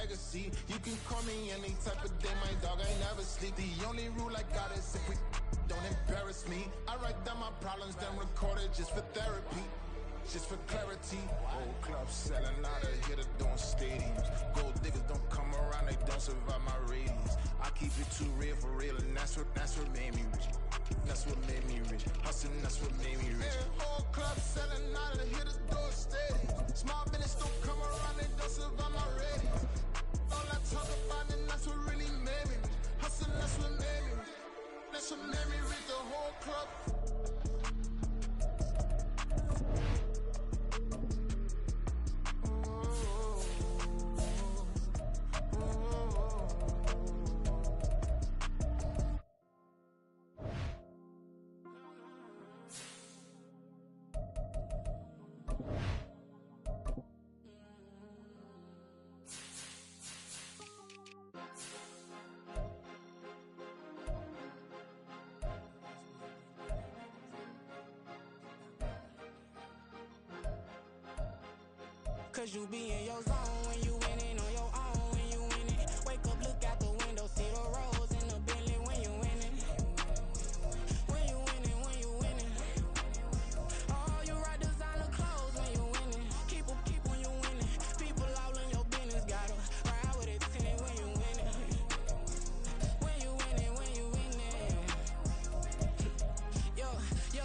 legacy. You can call me any type of day, my dog, I never sleep. The only rule I got is if we don't embarrass me. I write down my problems, then record it just for therapy. Just for clarity, old clubs selling out of here to doing stadiums. Gold diggers don't come around, they don't survive my radius. I keep it too real for real, and that's what made me rich. That's what made me rich. Hustling, that's what made me rich. Yeah, old clubs selling out of here to doing stadiums. Small business don't come around, they don't survive my radius. All I talk about, and that's what really made me rich. Hustling, that's what made me rich. That's what made me rich. The whole club. Cause you be in your zone when you winning on your own when you winning. Wake up, look out the window, see the rose in the Bentley when you winning. When you winning, when you winning. Oh, you rock designer clothes when you winning. Keep when you winning. People all in your business, gotta ride with it tinted when you winning. When you winning, when you winning. Yo,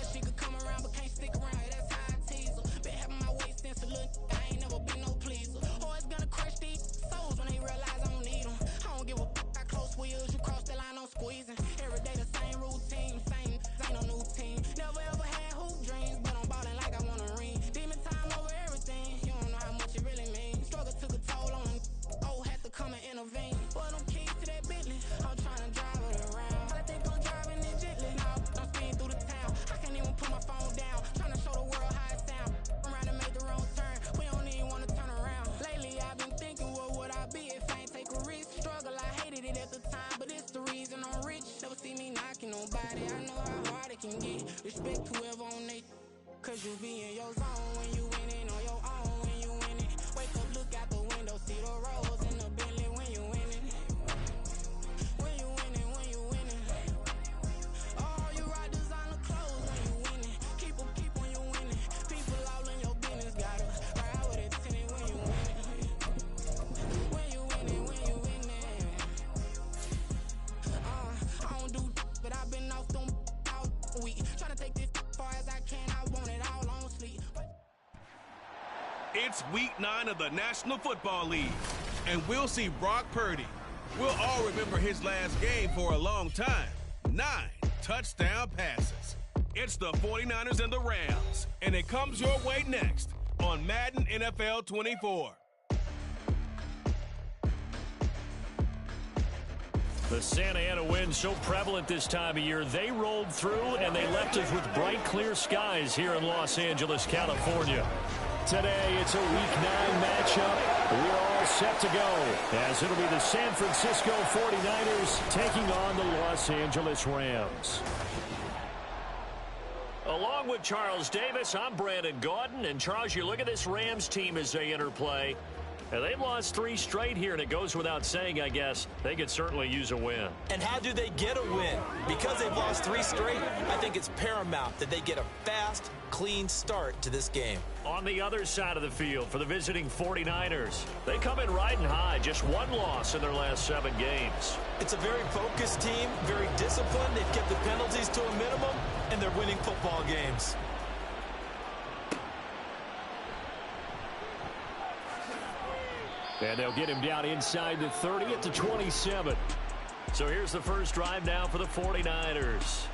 she could come around but can't stick around. That's how I tease her. Been having my waist since a little. Never been no pleaser. Always gonna crush these souls when they realize I don't need them. I don't give a f***. I close wheels, you cross the line, I'm squeezing. Every day the same routine, same ain't no new team. Never ever had hoop dreams, but I'm ballin' like I wanna ring. Demon time over everything, you don't know how much it really means. Struggle took a toll on them. Oh, had to come and intervene. Boy, them keys to that Bentley, I'm tryna drive it around. I think I'm driving it gently. Now I'm speeding through the town. I can't even put my phone down. Tryna show the world how it sound. Around and make the wrong turn. We don't even wanna turn around. Lately I've been thinking, what would I be if I ain't take a risk? Struggle, I hated it at the time, but it's the reason I'm rich. Never see me knocking nobody. I know how hard it can get. Respect whoever on they. Cause you be in your zone when you winning on your own when you winning. Wake up, look out the window, see the rose in the Bentley when you winning. When you winning, when you winning. Oh, you rock designer clothes when you winning. Keep when you winning. People all in your business, gotta ride with it tinted when you winning. When you winning, when you winning. I don't do but I've been off them all week. Tryna take this far as I can, I want it all on sleep. It's week 9 of the National Football League, and we'll see Brock Purdy. We'll all remember his last game for a long time. 9 touchdown passes. It's the 49ers and the Rams, and it comes your way next on Madden NFL 24. The Santa Ana wind so prevalent this time of year, they rolled through and they left us with bright, clear skies here in Los Angeles, California. Today, it's a Week 9 matchup. We're all set to go, as it'll be the San Francisco 49ers taking on the Los Angeles Rams. Along with Charles Davis, I'm Brandon Gaudin. And, Charles, you look at this Rams team as they enter play. And they've lost 3 straight here, and it goes without saying, I guess, they could certainly use a win. And how do they get a win? Because they've lost 3 straight, I think it's paramount that they get a fast, clean start to this game. On the other side of the field for the visiting 49ers, they come in riding high, just 1 loss in their last 7 games. It's a very focused team, very disciplined. They've kept the penalties to a minimum, and they're winning football games. And they'll get him down inside the 30 at the 27. So here's the first drive now for the 49ers.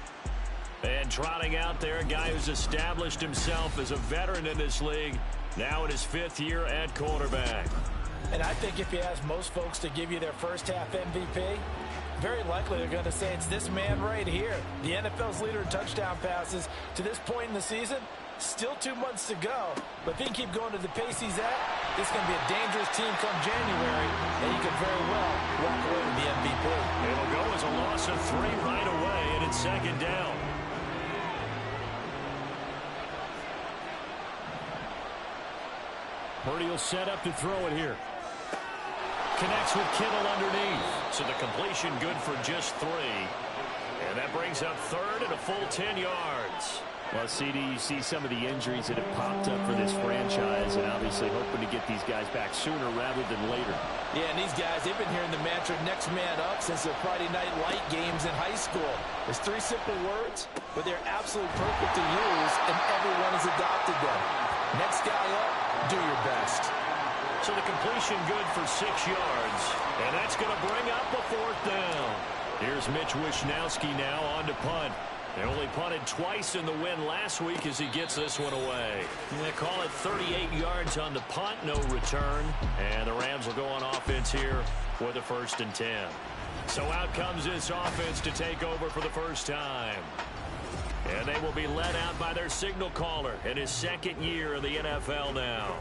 And trotting out there, a guy who's established himself as a veteran in this league, now in his 5th year at quarterback. And I think if you ask most folks to give you their first half MVP, very likely they're going to say it's this man right here. The NFL's leader in touchdown passes to this point in the season. Still 2 months to go, but if he can keep going to the pace he's at, this is going to be a dangerous team come January, and he could very well walk away with the MVP. It'll go as a loss of 3 right away, and it's 2nd down. Purdy will set up to throw it here. connects with Kittle underneath. So the completion good for just 3. And that brings up third and a full 10 yards. Well, CD, you see some of the injuries that have popped up for this franchise, and obviously hoping to get these guys back sooner rather than later. Yeah, and these guys, they've been hearing the mantra next man up since their Friday night light games in high school. There's 3 simple words, but they're absolutely perfect to use, and everyone has adopted them. Next guy up, do your best. So the completion good for 6 yards, and that's going to bring up a 4th down. Here's Mitch Wishnowski now on to punt. They only punted twice in the win last week as he gets this one away. They call it 38 yards on the punt, no return. And the Rams will go on offense here with a 1st and 10. So out comes this offense to take over for the first time. And they will be led out by their signal caller in his 2nd year in the NFL now.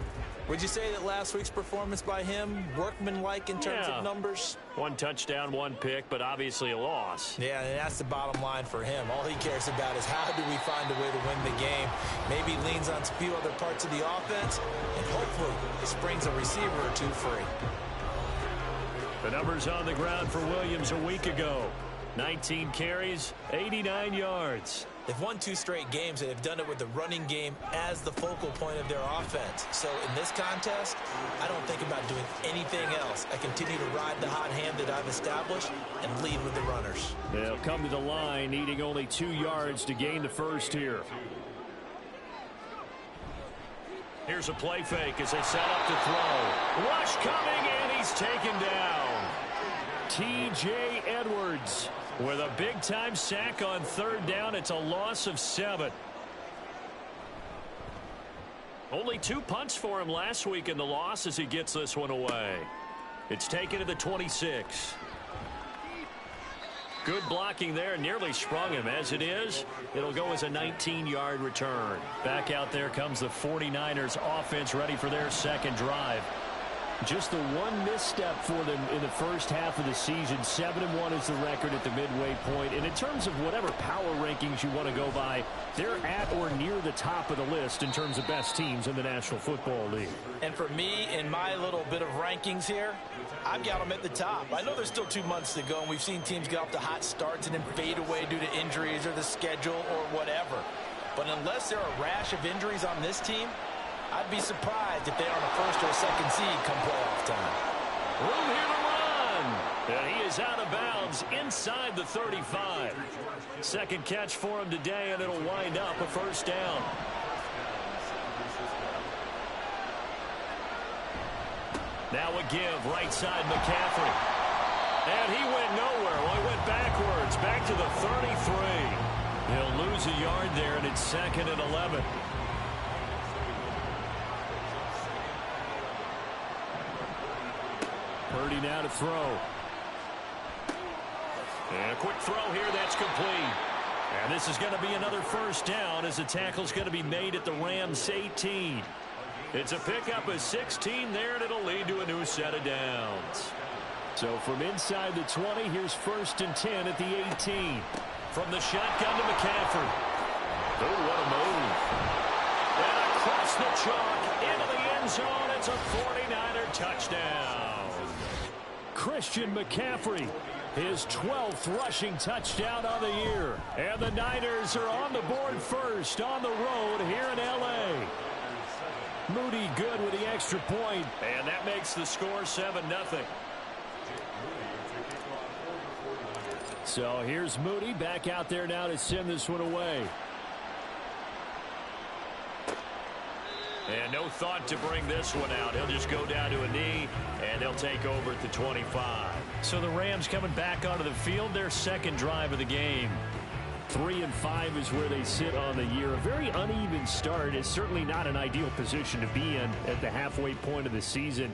Would you say that last week's performance by him, workmanlike in terms of numbers? 1 touchdown, 1 pick, but obviously a loss. Yeah, and that's the bottom line for him. All he cares about is how do we find a way to win the game. Maybe leans on a few other parts of the offense, and hopefully springs a receiver or 2 free. The numbers on the ground for Williams a week ago. 19 carries, 89 yards. They've won 2 straight games, and they've done it with the running game as the focal point of their offense. So in this contest, I don't think about doing anything else. I continue to ride the hot hand that I've established and lead with the runners. They'll come to the line, needing only 2 yards to gain the first here. Here's a play fake as they set up to throw. Rush coming, and he's taken down. T.J. Edwards with a big-time sack on 3rd down. It's a loss of 7. Only 2 punts for him last week in the loss as he gets this one away. It's taken to the 26. Good blocking there, nearly sprung him. As it is, it'll go as a 19-yard return. Back out there comes the 49ers offense, ready for their 2nd drive. Just the 1 misstep for them in the first half of the season. 7-1 is the record at the midway point. And in terms of whatever power rankings you want to go by, they're at or near the top of the list in terms of best teams in the National Football League. And for me, in my little bit of rankings here, I've got them at the top. I know there's still 2 months to go, and we've seen teams get off to hot starts and then fade away due to injuries or the schedule or whatever. But unless there are a rash of injuries on this team, I'd be surprised if they are on a 1st or 2nd seed come playoff time. Room here to run. And he is out of bounds inside the 35. 2nd catch for him today, and it'll wind up a 1st down. Now a give, right side McCaffrey. And he went nowhere. Well, he went backwards, back to the 33. He'll lose a yard there, and it's 2nd and 11. Purdy now to throw. And a quick throw here, that's complete. And this is going to be another 1st down as the tackle's going to be made at the Rams 18. It's a pickup of 16 there, and it'll lead to a new set of downs. So from inside the 20, here's 1st and 10 at the 18. From the shotgun to McCaffrey. Oh, what a move. And across the chalk into the end zone. It's a 49er touchdown. Christian McCaffrey, his 12th rushing touchdown on the year. And the Niners are on the board first on the road here in L.A. Moody good with the extra point, and that makes the score 7-0. So here's Moody back out there now to send this one away. And no thought to bring this one out. He'll just go down to a knee, and they'll take over at the 25. So the Rams coming back onto the field, their 2nd drive of the game. 3-5 is where they sit on the year. A very uneven start. It's certainly not an ideal position to be in at the halfway point of the season.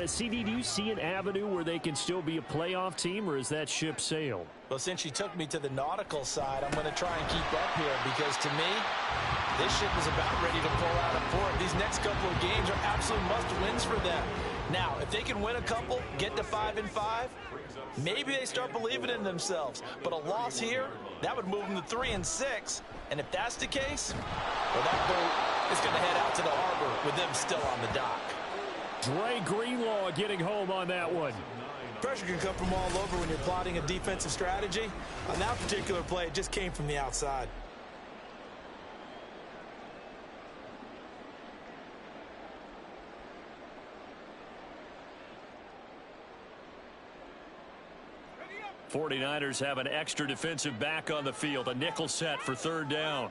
CD, do you see an avenue where they can still be a playoff team, or is that ship sailed? Well, since you took me to the nautical side, I'm going to try and keep up here because, to me, this ship is about ready to pull out of port. These next couple of games are absolute must-wins for them. Now, if they can win a couple, get to 5-5, maybe they start believing in themselves. But a loss here, that would move them to 3-6. And if that's the case, well, that boat is going to head out to the harbor with them still on the dock. Dre Greenlaw getting home on that one. Pressure can come from all over when you're plotting a defensive strategy. On that particular play, it just came from the outside. '49ers have an extra defensive back on the field. A nickel set for third down.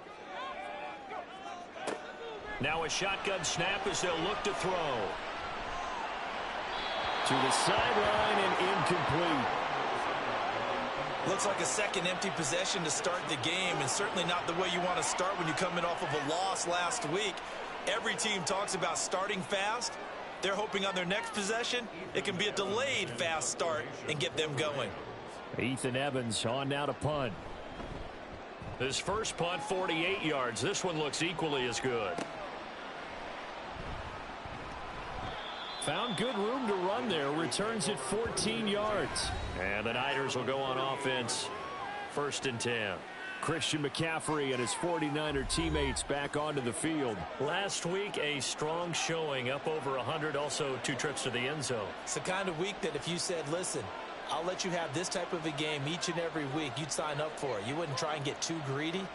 Now a shotgun snap as they'll look to throw. To the sideline and incomplete. Looks like a second empty possession to start the game, and certainly not the way you want to start when you come in off of a loss last week. Every team talks about starting fast. They're hoping on their next possession, it can be a delayed fast start and get them going. Ethan Evans on now to punt. His first punt, 48 yards. This one looks equally as good. Found good room to run there. Returns at 14 yards. And the Niners will go on offense. 1st and 10. Christian McCaffrey and his 49er teammates back onto the field. Last week, a strong showing, up over 100, also 2 trips to the end zone. It's the kind of week that if you said, listen, I'll let you have this type of a game each and every week, you'd sign up for it. You wouldn't try and get too greedy.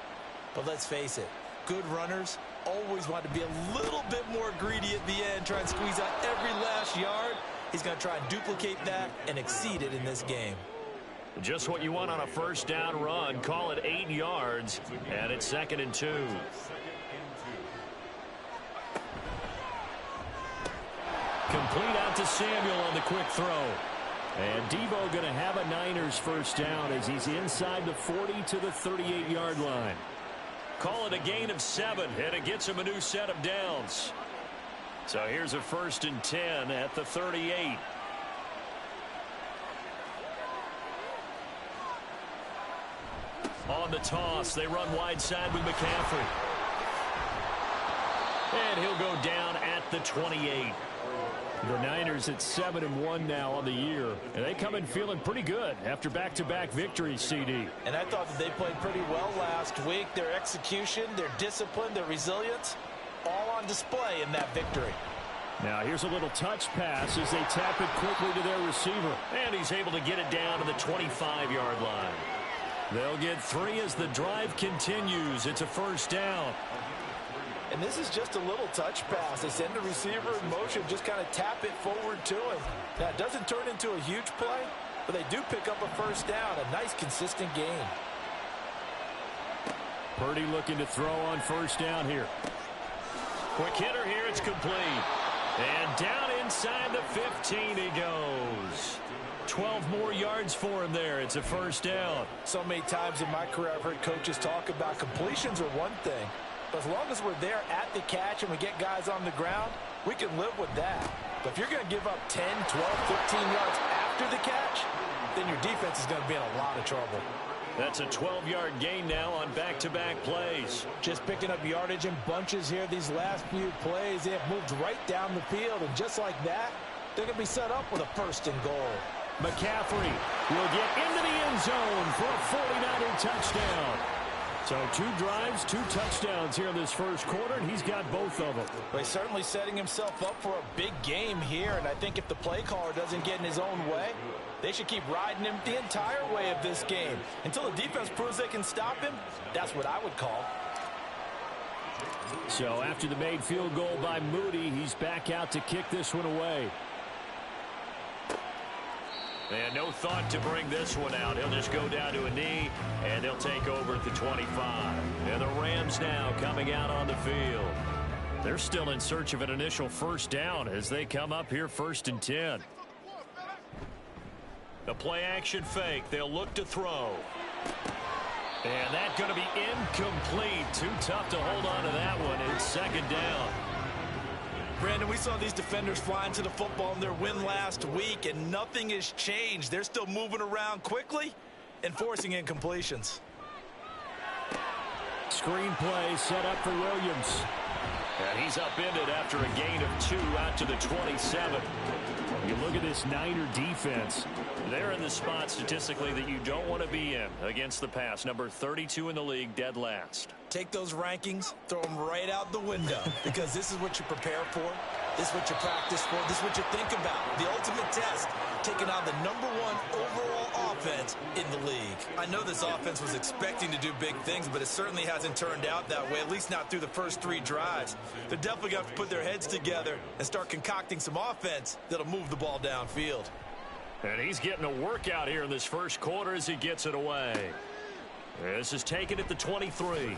But let's face it, good runners always want to be a little bit more greedy at the end, try and squeeze out every last yard. He's going to try and duplicate that and exceed it in this game. Just what you want on a first down run. Call it 8 yards, and it's 2nd and 2. Complete out to Samuel on the quick throw. And Debo going to have a Niners first down as he's inside the 40 to the 38-yard line. Call it a gain of 7, and it gets him a new set of downs. So here's a 1st and 10 at the 38. On the toss, they run wide side with McCaffrey. And he'll go down at the 28. The Niners at 7-1 now on the year, and they come in feeling pretty good after back-to-back victories, CD. And I thought that they played pretty well last week. Their execution, their discipline, their resilience, all on display in that victory. Now here's a little touch pass as they tap it quickly to their receiver. And he's able to get it down to the 25-yard line. They'll get 3 as the drive continues. It's a first down. And this is just a little touch pass. They send the receiver in motion, just kind of tap it forward to him. Now, it doesn't turn into a huge play, but they do pick up a first down. A nice, consistent gain. Purdy looking to throw on first down here. Quick hitter here. It's complete. And down inside the 15 he goes. 12 more yards for him there. It's a first down. So many times in my career I've heard coaches talk about completions are one thing. But as long as we're there at the catch and we get guys on the ground, we can live with that. But if you're going to give up 10, 12, 13 yards after the catch, then your defense is going to be in a lot of trouble. That's a 12-yard gain now on back-to-back plays. Just picking up yardage in bunches here these last few plays. They have moved right down the field, and just like that, they're going to be set up with a 1st and goal. McCaffrey will get into the end zone for a 49er touchdown. So 2 drives, 2 touchdowns here in this first quarter, and he's got both of them. But he's certainly setting himself up for a big game here, and I think if the play caller doesn't get in his own way, they should keep riding him the entire way of this game. Until the defense proves they can stop him, that's what I would call. So after the made field goal by Moody, he's back out to kick this one away. And no thought to bring this one out. He'll just go down to a knee, and he'll take over at the 25. And the Rams now coming out on the field. They're still in search of an initial first down as they come up here 1st and 10. The play action fake. They'll look to throw. And that's going to be incomplete. Too tough to hold on to that one. It's 2nd down. Brandon, we saw these defenders flying to the football in their win last week, and nothing has changed. They're still moving around quickly and forcing incompletions. Screen play set up for Williams. And he's upended after a gain of 2 out to the 27. You look at this Niner defense. They're in the spot statistically that you don't want to be in against the pass. Number 32 in the league, dead last. Take those rankings, throw them right out the window, because this is what you prepare for. This is what you practice for. This is what you think about. The ultimate test, taking on the #1 overall offense in the league. I know this offense was expecting to do big things, but it certainly hasn't turned out that way, at least not through the first 3 drives. They're definitely going to have to put their heads together and start concocting some offense that'll move the ball downfield. And he's getting a workout here in this first quarter as he gets it away. This is taken at the 23.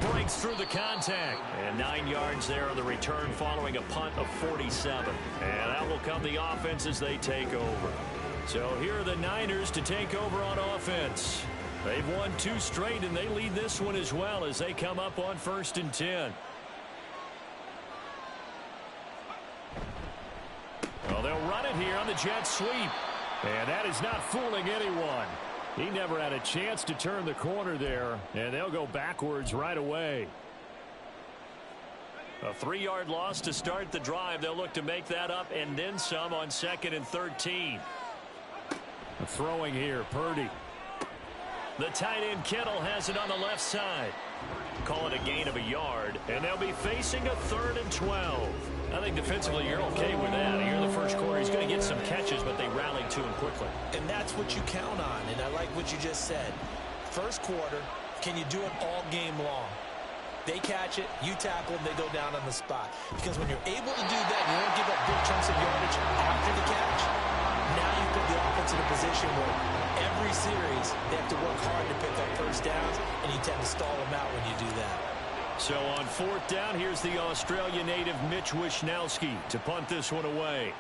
Breaks through the contact. And 9 yards there on the return following a punt of 47. And that will come the offense as they take over. So here are the Niners to take over on offense. They've won 2 straight, and they lead this one as well as they come up on 1st and 10. Well, they'll run it here on the jet sweep. And that is not fooling anyone. He never had a chance to turn the corner there, and they'll go backwards right away. A 3-yard loss to start the drive. They'll look to make that up and then some on 2nd and 13. Throwing here, Purdy. The tight end Kittle has it on the left side. Call it a gain of a yard, and they'll be facing a 3rd and 12. I think defensively you're okay with that. Here in the first quarter, he's going to get some catches, but they rallied to him quickly. And that's what you count on, and I like what you just said. First quarter, can you do it all game long? They catch it, you tackle them, they go down on the spot. Because when you're able to do that, you don't give up big chunks of yardage after the catch. Now you put the offense in a position where every series they have to work hard to pick up first downs, and you tend to stall them out when you do that. So on 4th down, here's the Australia native Mitch Wishnowski to punt this one away.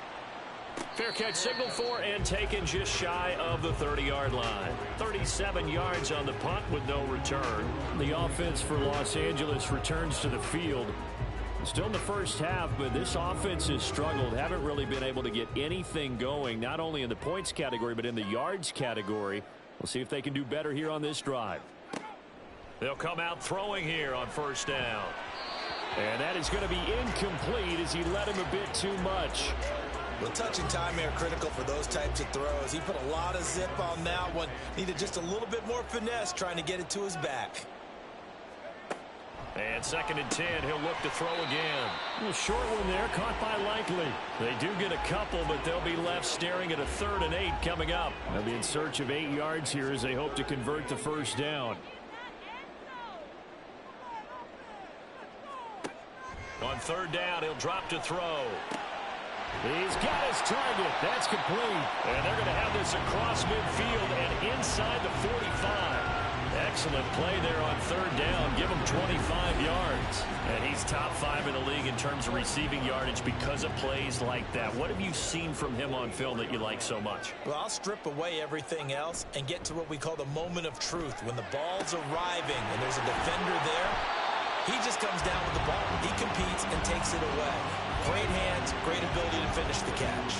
Fair catch signaled for and taken just shy of the 30-yard line. 37 yards on the punt with no return. The offense for Los Angeles returns to the field. Still in the first half, but this offense has struggled. Haven't really been able to get anything going, not only in the points category, but in the yards category. We'll see if they can do better here on this drive. They'll come out throwing here on 1st down. And that is going to be incomplete as he let him a bit too much. Well, touch and time are critical for those types of throws. He put a lot of zip on that one. Needed just a little bit more finesse trying to get it to his back. And 2nd and 10, he'll look to throw again. A short one there, caught by Likely. They do get a couple, but they'll be left staring at a 3rd and 8 coming up. They'll be in search of 8 yards here as they hope to convert the 1st down. On 3rd down, he'll drop to throw. He's got his target. That's complete. And they're going to have this across midfield and inside the 45. Excellent play there on 3rd down. Give him 25 yards. And he's top 5 in the league in terms of receiving yardage because of plays like that. What have you seen from him on film that you like so much? Well, I'll strip away everything else and get to what we call the moment of truth. When the ball's arriving and there's a defender there, he just comes down with the ball. He competes and takes it away. Great hands, great ability to finish the catch.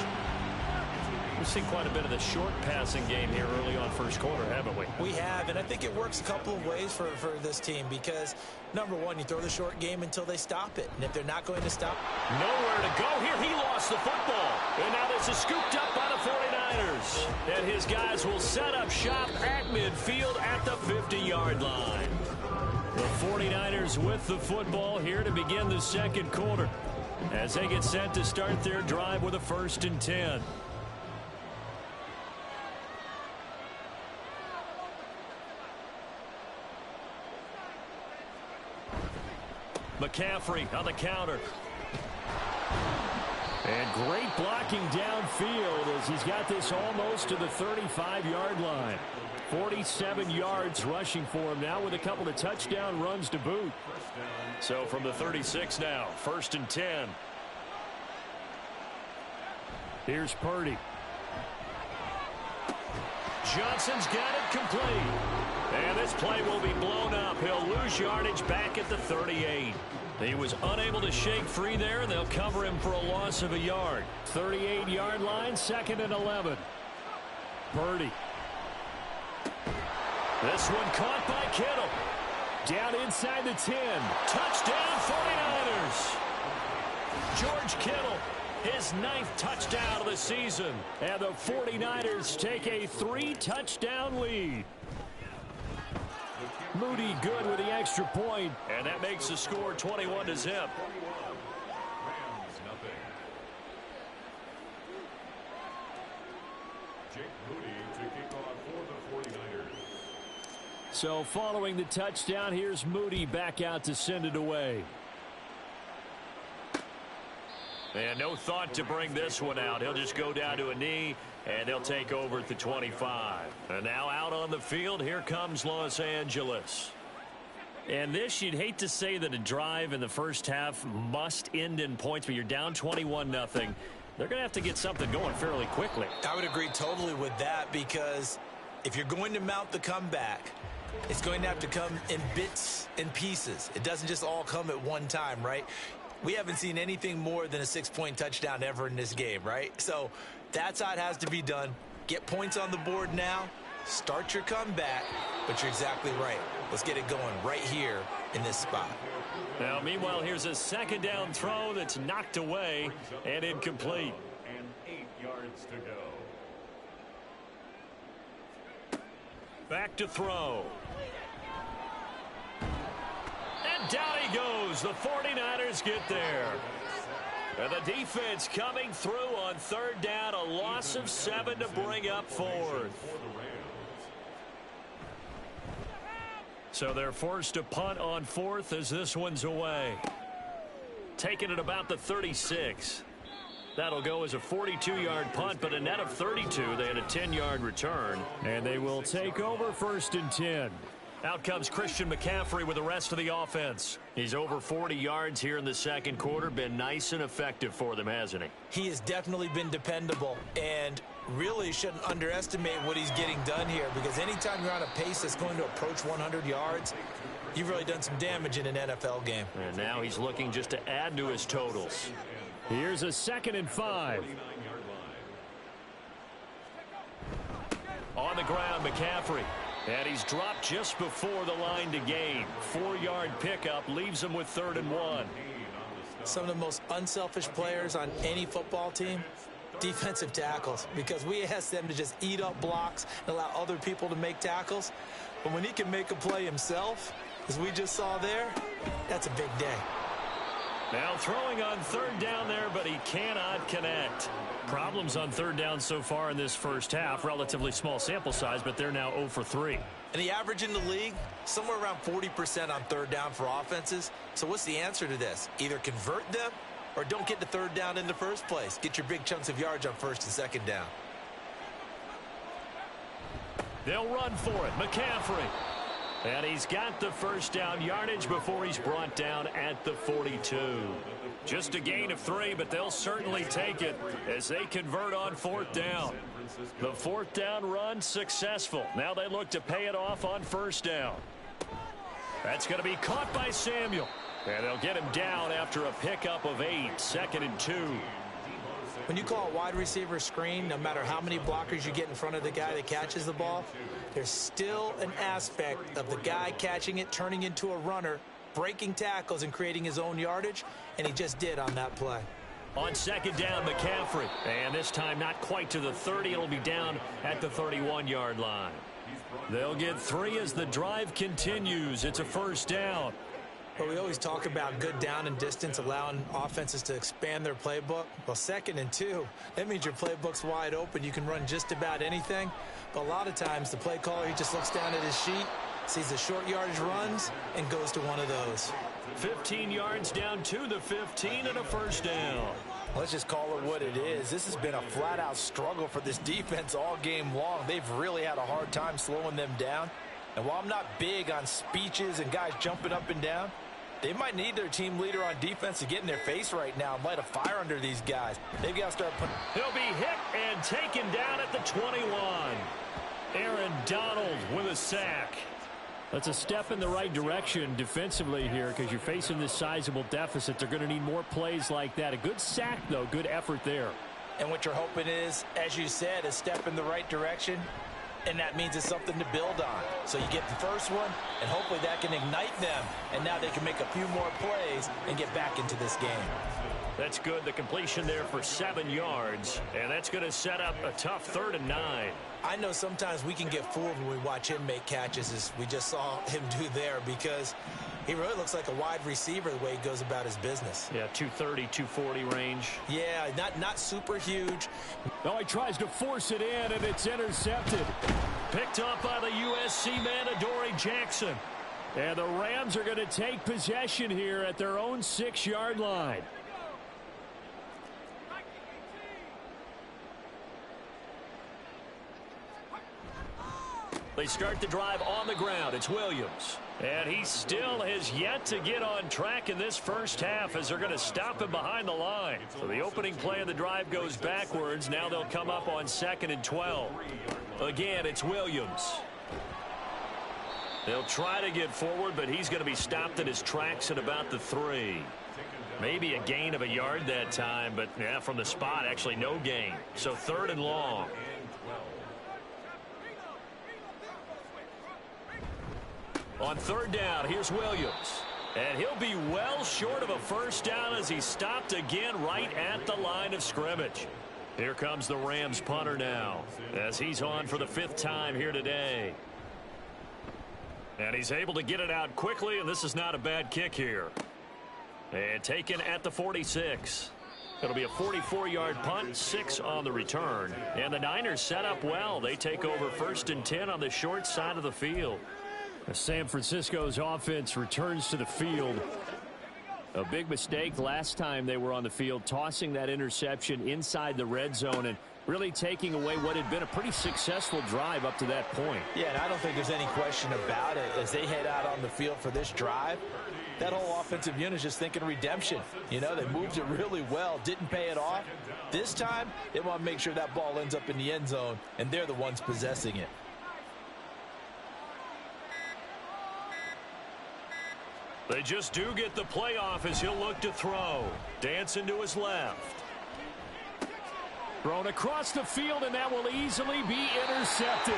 We've seen quite a bit of the short passing game here early on 1st quarter, haven't we? We have, and I think it works a couple of ways for this team because, number one, you throw the short game until they stop it. And if they're not going to stop... Nowhere to go here. He lost the football. And now this is scooped up by the 49ers. And his guys will set up shop at midfield at the 50-yard line. The 49ers with the football here to begin the 2nd quarter as they get set to start their drive with a 1st and 10. McCaffrey on the counter. And great blocking downfield as he's got this almost to the 35-yard line. 47 yards rushing for him now with a couple of touchdown runs to boot. So from the 36 now, 1st and 10. Here's Purdy. Johnson's got it complete. And this play will be blown up. He'll lose yardage back at the 38. He was unable to shake free there, and they'll cover him for a loss of a yard. 38-yard line, 2nd and 11. Purdy. This one caught by Kittle. Down inside the 10. Touchdown 49ers. George Kittle, his 9th touchdown of the season. And the 49ers take a 3-touchdown lead. Moody good with the extra point, and that makes the score 21-0. So following the touchdown, here's Moody back out to send it away. And no thought to bring this one out. He'll just go down to a knee, and they'll take over at the 25. And now out on the field, here comes Los Angeles. And this, you'd hate to say that a drive in the first half must end in points, but you're down 21-0. They're going to have to get something going fairly quickly. I would agree totally with that, because if you're going to mount the comeback, it's going to have to come in bits and pieces. It doesn't just all come at one time, right? We haven't seen anything more than a 6-point touchdown ever in this game, right? So that's how it has to be done. Get points on the board now. Start your comeback. But you're exactly right. Let's get it going right here in this spot. Now, meanwhile, here's a second down throw that's knocked away and incomplete. And 8 yards to go. Back to throw. And down he goes. The 49ers get there. And the defense coming through on third down. A loss of 7 to bring up fourth. So they're forced to punt on fourth as this one's away. Taking it about the 36. That'll go as a 42-yard punt, but a net of 32. They had a 10-yard return. And they will take over 1st and 10. Out comes Christian McCaffrey with the rest of the offense. He's over 40 yards here in the second quarter. Been nice and effective for them, hasn't he? He has definitely been dependable, and really shouldn't underestimate what he's getting done here, because anytime you're on a pace that's going to approach 100 yards, you've really done some damage in an NFL game. And now he's looking just to add to his totals. Here's a 2nd and 5. On the ground, McCaffrey. And he's dropped just before the line to gain. 4-yard pickup leaves him with 3rd and 1. Some of the most unselfish players on any football team, defensive tackles, because we ask them to just eat up blocks and allow other people to make tackles. But when he can make a play himself, as we just saw there, that's a big day. Now throwing on 3rd down there, but he cannot connect. Problems on 3rd down so far in this first half. Relatively small sample size, but they're now 0 for 3. And the average in the league, somewhere around 40% on 3rd down for offenses. So what's the answer to this? Either convert them or don't get to 3rd down in the first place. Get your big chunks of yards on 1st and 2nd down. They'll run for it. McCaffrey. And he's got the 1st down yardage before he's brought down at the 42. Just a gain of 3, but they'll certainly take it as they convert on 4th down. The 4th down run successful. Now they look to pay it off on 1st down. That's going to be caught by Samuel. And they'll get him down after a pickup of 8. 2nd and 2. When you call a wide receiver screen, no matter how many blockers you get in front of the guy that catches the ball, there's still an aspect of the guy catching it, turning into a runner, breaking tackles and creating his own yardage, and he just did on that play. On 2nd down, McCaffrey. And this time not quite to the 30. It'll be down at the 31-yard line. They'll get 3 as the drive continues. It's a 1st down. But we always talk about good down and distance, allowing offenses to expand their playbook. Well, 2nd and 2, that means your playbook's wide open. You can run just about anything. But a lot of times the play caller, he just looks down at his sheet, sees the short yardage runs, and goes to one of those. 15 yards down to the 15 and a 1st down. Let's just call it what it is. This has been a flat-out struggle for this defense all game long. They've really had a hard time slowing them down. And while I'm not big on speeches and guys jumping up and down, they might need their team leader on defense to get in their face right now and light a fire under these guys. They've got to start putting... He'll be hit and taken down at the 21. Aaron Donald with a sack. That's a step in the right direction defensively here, because you're facing this sizable deficit. They're going to need more plays like that. A good sack, though. Good effort there. And what you're hoping is, as you said, a step in the right direction. And that means it's something to build on. So you get the first one, and hopefully that can ignite them. And now they can make a few more plays and get back into this game. That's good. The completion there for 7 yards. And that's going to set up a tough 3rd and 9. I know sometimes we can get fooled when we watch him make catches, as we just saw him do there, because He really looks like a wide receiver the way he goes about his business. Yeah, 230, 240 range. Yeah, not super huge. Oh, he tries to force it in, and it's intercepted. Picked up by the USC man, Adoree Jackson. And the Rams are going to take possession here at their own 6-yard line. They start the drive on the ground. It's Williams. And he still has yet to get on track in this first half as they're going to stop him behind the line. So the opening play of the drive goes backwards. Now they'll come up on 2nd and 12. Again, it's Williams. They'll try to get forward, but he's going to be stopped in his tracks at about the 3. Maybe a gain of a yard that time, but yeah, from the spot, actually no gain. So 3rd and long. On 3rd down, here's Williams. And he'll be well short of a first down as he's stopped again right at the line of scrimmage. Here comes the Rams punter now as he's on for the 5th time here today. And he's able to get it out quickly, and this is not a bad kick here. And taken at the 46. It'll be a 44-yard punt, 6 on the return. And the Niners set up well. They take over 1st and 10 on the short side of the field. San Francisco's offense returns to the field. A big mistake last time they were on the field, tossing that interception inside the red zone and really taking away what had been a pretty successful drive up to that point. Yeah, and I don't think there's any question about it. As they head out on the field for this drive, that whole offensive unit is just thinking redemption. You know, they moved it really well, didn't pay it off. This time, they want to make sure that ball ends up in the end zone, and they're the ones possessing it. They just do get the playoff as he'll look to throw. Dancing to his left. Thrown across the field, and that will easily be intercepted.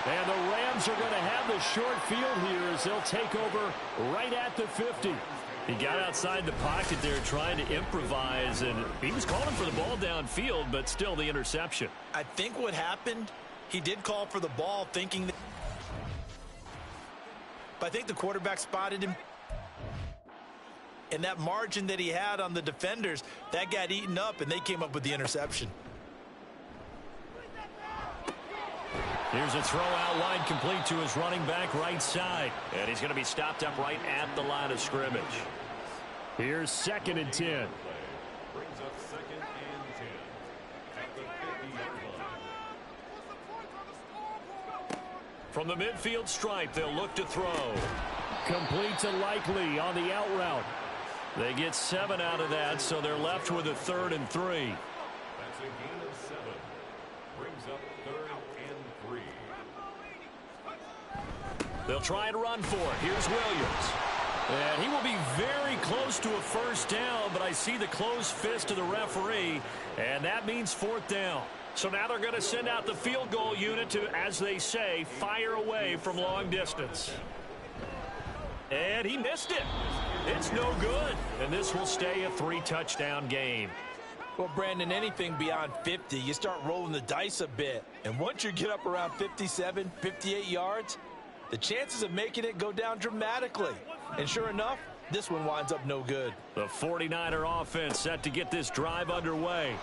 And the Rams are going to have the short field here as they'll take over right at the 50. He got outside the pocket there trying to improvise, and he was calling for the ball downfield, but still the interception. I think what happened, he did call for the ball thinking that. But I think the quarterback spotted him. And that margin that he had on the defenders, that got eaten up, and they came up with the interception. Here's a throw out line complete to his running back right side. And he's going to be stopped up right at the line of scrimmage. Here's 2nd and 10. Brings up 2nd and 10 at the 50-yard line. From the midfield stripe, they'll look to throw. Complete to Likely on the out route. They get 7 out of that, so they're left with a 3rd and 3. That's a gain of 7. Brings up 3rd and 3. They'll try and run for it. Here's Williams. And he will be very close to a first down, but I see the closed fist of the referee, and that means 4th down. So now they're going to send out the field goal unit to, as they say, fire away from long distance. And he missed it. It's no good. And this will stay a 3-touchdown game. Well, Brandon, anything beyond 50, you start rolling the dice a bit. And once you get up around 57, 58 yards, the chances of making it go down dramatically. And sure enough, this one winds up no good. The 49er offense set to get this drive underway.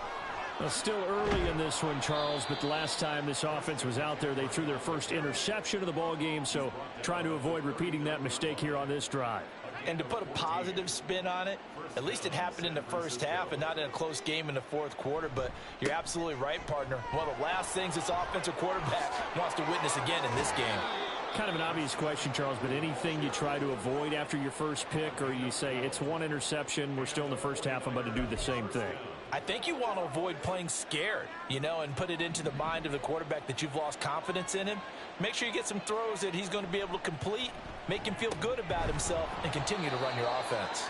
Well, still early in this one, Charles, but the last time this offense was out there, they threw their first interception of the ball game, so trying to avoid repeating that mistake here on this drive. And to put a positive spin on it, at least it happened in the first half and not in a close game in the 4th quarter, but you're absolutely right, partner. One of the last things this offensive quarterback wants to witness again in this game. Kind of an obvious question, Charles, but anything you try to avoid after your first pick, or you say it's 1 interception, we're still in the first half, I'm about to do the same thing? I think you want to avoid playing scared, you know, and put it into the mind of the quarterback that you've lost confidence in him. Make sure you get some throws that he's going to be able to complete, make him feel good about himself, and continue to run your offense.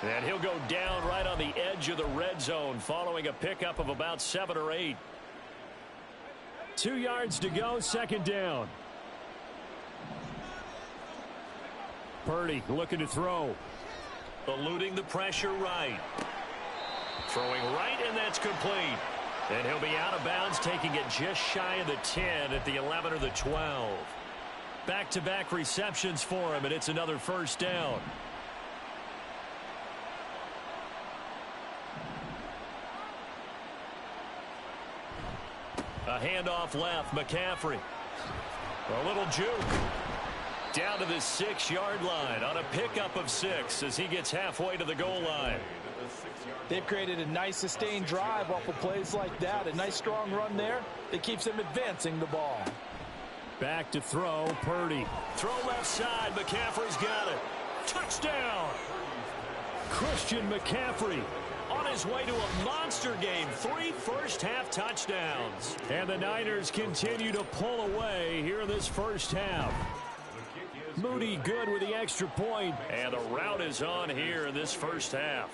And he'll go down right on the edge of the red zone following a pickup of about 7 or 8. 2 yards to go, 2nd down. Purdy looking to throw. Eluding the pressure right. Throwing right, and that's complete. And he'll be out of bounds, taking it just shy of the 10 at the 11 or the 12. Back-to-back receptions for him, and it's another first down. A handoff left, McCaffrey. A little juke. Down to the 6-yard line on a pickup of 6 as he gets halfway to the goal line. They've created a nice sustained drive off of plays like that. A nice strong run there that keeps them advancing the ball. Back to throw, Purdy. Throw left side, McCaffrey's got it. Touchdown! Christian McCaffrey on his way to a monster game. 3 first-half touchdowns. And the Niners continue to pull away here in this first half. Moody good with the extra point. And the route is on here in this first half.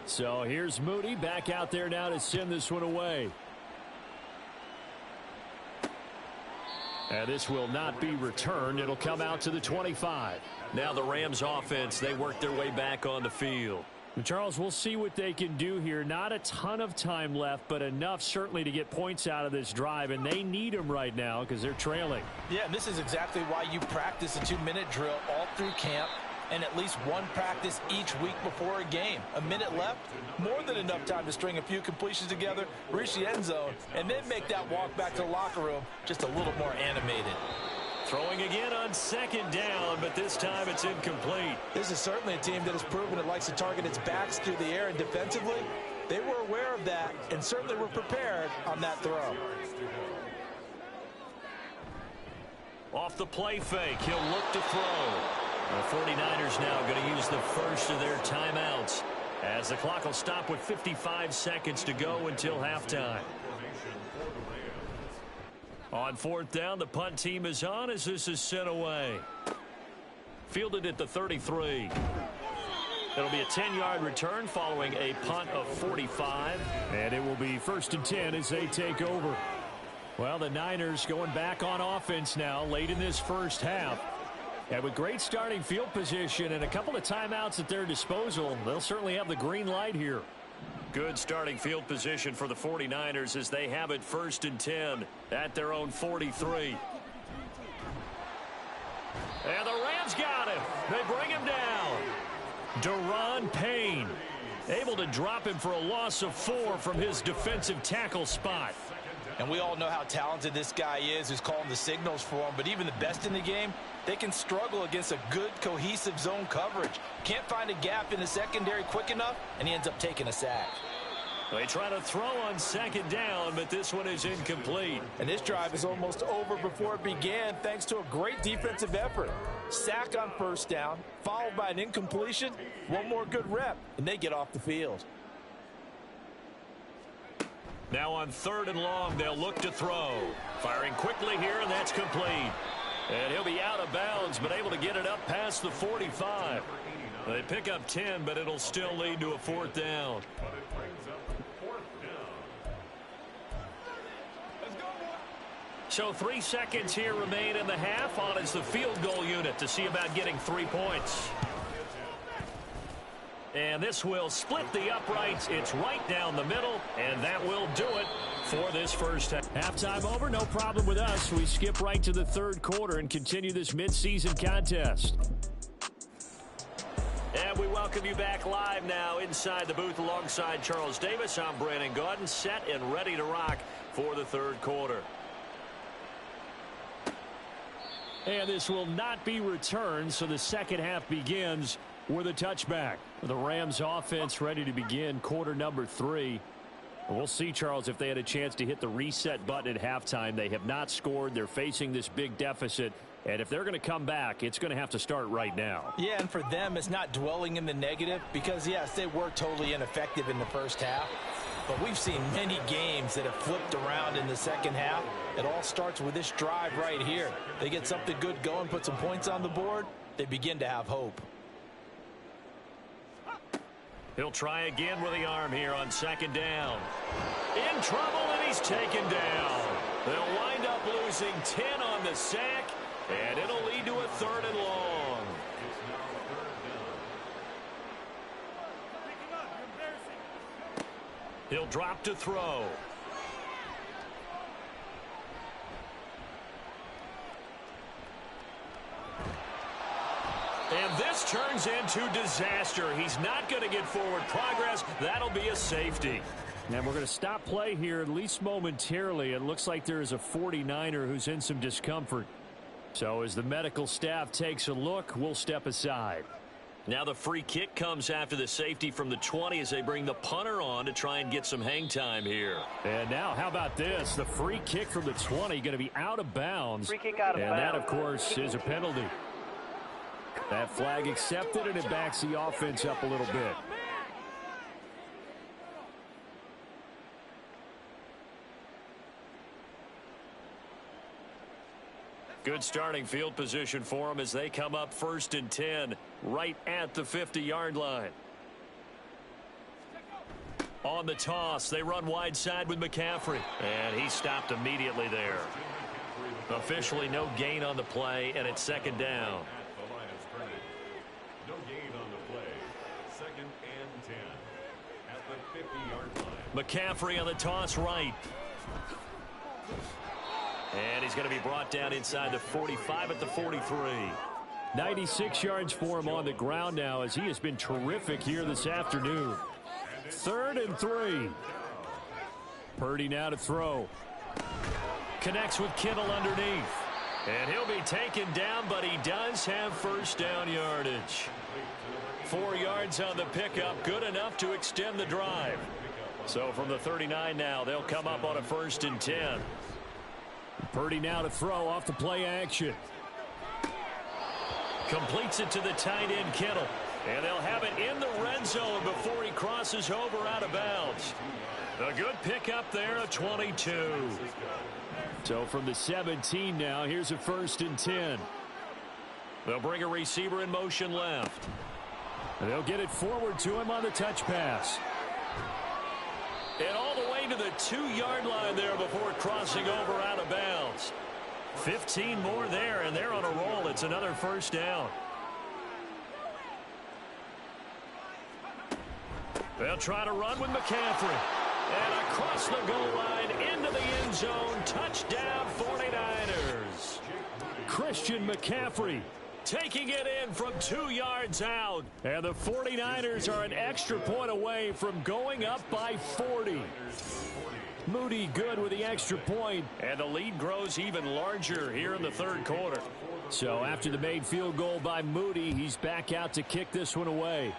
So here's Moody back out there now to send this one away. And this will not be returned. It'll come out to the 25. Now the Rams offense, they work their way back on the field. Charles, we'll see what they can do here. Not a ton of time left, but enough certainly to get points out of this drive, and they need them right now because they're trailing. Yeah, and this is exactly why you practice a 2-minute drill all through camp and at least one practice each week before a game. A minute left, more than enough time to string a few completions together, reach the end zone, and then make that walk back to the locker room just a little more animated. Throwing again on 2nd down, but this time it's incomplete. This is certainly a team that has proven it likes to target its backs through the air, and defensively, they were aware of that and certainly were prepared on that throw. Off the play fake, he'll look to throw. The 49ers now going to use the first of their timeouts as the clock will stop with 55 seconds to go until halftime. On 4th down, the punt team is on as this is sent away. Fielded at the 33. It'll be a 10-yard return following a punt of 45. And it will be 1st and 10 as they take over. Well, the Niners going back on offense now late in this first half. And with great starting field position and a couple of timeouts at their disposal, they'll certainly have the green light here. Good starting field position for the 49ers as they have it 1st and 10 at their own 43. And the Rams got him. They bring him down. Deron Payne able to drop him for a loss of 4 from his defensive tackle spot. And we all know how talented this guy is who's calling the signals for him, but even the best in the game, they can struggle against a good cohesive zone coverage. Can't find a gap in the secondary quick enough, and he ends up taking a sack. They try to throw on 2nd down, but this one is incomplete. And this drive is almost over before it began thanks to a great defensive effort. Sack on 1st down, followed by an incompletion, one more good rep, and they get off the field. Now on 3rd and long, they'll look to throw. Firing quickly here, and that's complete. And he'll be out of bounds, but able to get it up past the 45. They pick up 10, but it'll still lead to a 4th down. So 3 seconds here remain in the half. On is the field goal unit to see about getting 3 points. And this will split the uprights. It's right down the middle, and that will do it for this first half. Halftime over, no problem with us. We skip right to the 3rd quarter and continue this midseason contest. And we welcome you back live now inside the booth alongside Charles Davis. I'm Brandon Gaudin, set and ready to rock for the 3rd quarter. And this will not be returned, so the second half begins with a touchback. The Rams offense ready to begin quarter number 3. We'll see, Charles, if they had a chance to hit the reset button at halftime. They have not scored. They're facing this big deficit. And if they're going to come back, it's going to have to start right now. Yeah, and for them, it's not dwelling in the negative because, yes, they were totally ineffective in the first half. But we've seen many games that have flipped around in the second half. It all starts with this drive right here. They get something good going, put some points on the board, they begin to have hope. He'll try again with the arm here on 2nd down. In trouble, and he's taken down. They'll wind up losing 10 on the sack, and it'll lead to a 3rd and long. He'll drop to throw. And this turns into disaster. He's not going to get forward progress. That'll be a safety. And we're going to stop play here, at least momentarily. It looks like there is a 49er who's in some discomfort. So as the medical staff takes a look, we'll step aside. Now the free kick comes after the safety from the 20 as they bring the punter on to try and get some hang time here. And now, how about this? The free kick from the 20 going to be out of bounds. Free kick out of bounds. And that, of course, is a penalty. That flag accepted, and it backs the offense up a little bit. Good starting field position for them as they come up 1st and 10 right at the 50-yard line. On the toss, they run wide side with McCaffrey. And he stopped immediately there. Officially no gain on the play, and it's 2nd down. No gain on the play. 2nd and 10 at the 50-yard line. McCaffrey on the toss right. And he's going to be brought down inside the 45 at the 43. 96 yards for him on the ground now as he has been terrific here this afternoon. 3rd and 3. Purdy now to throw. Connects with Kittle underneath. And he'll be taken down, but he does have 1st down yardage. 4 yards on the pickup, good enough to extend the drive. So from the 39 now, they'll come up on a 1st and 10. Purdy now to throw off the play action. Completes it to the tight end Kittle. And they'll have it in the red zone before he crosses over out of bounds. A good pickup there, a 22. So from the 17 now, here's a 1st and 10. They'll bring a receiver in motion left. And they'll get it forward to him on the touch pass. And all the way to the 2-yard line there before crossing over out of bounds. 15 more there, and they're on a roll. It's another 1st down. They'll try to run with McCaffrey. And across the goal line into the end zone. Touchdown 49ers. Christian McCaffrey taking it in from 2 yards out. And the 49ers are an extra point away from going up by 40. Moody good with the extra point. And the lead grows even larger here in the 3rd quarter. So after the made field goal by Moody, he's back out to kick this one away.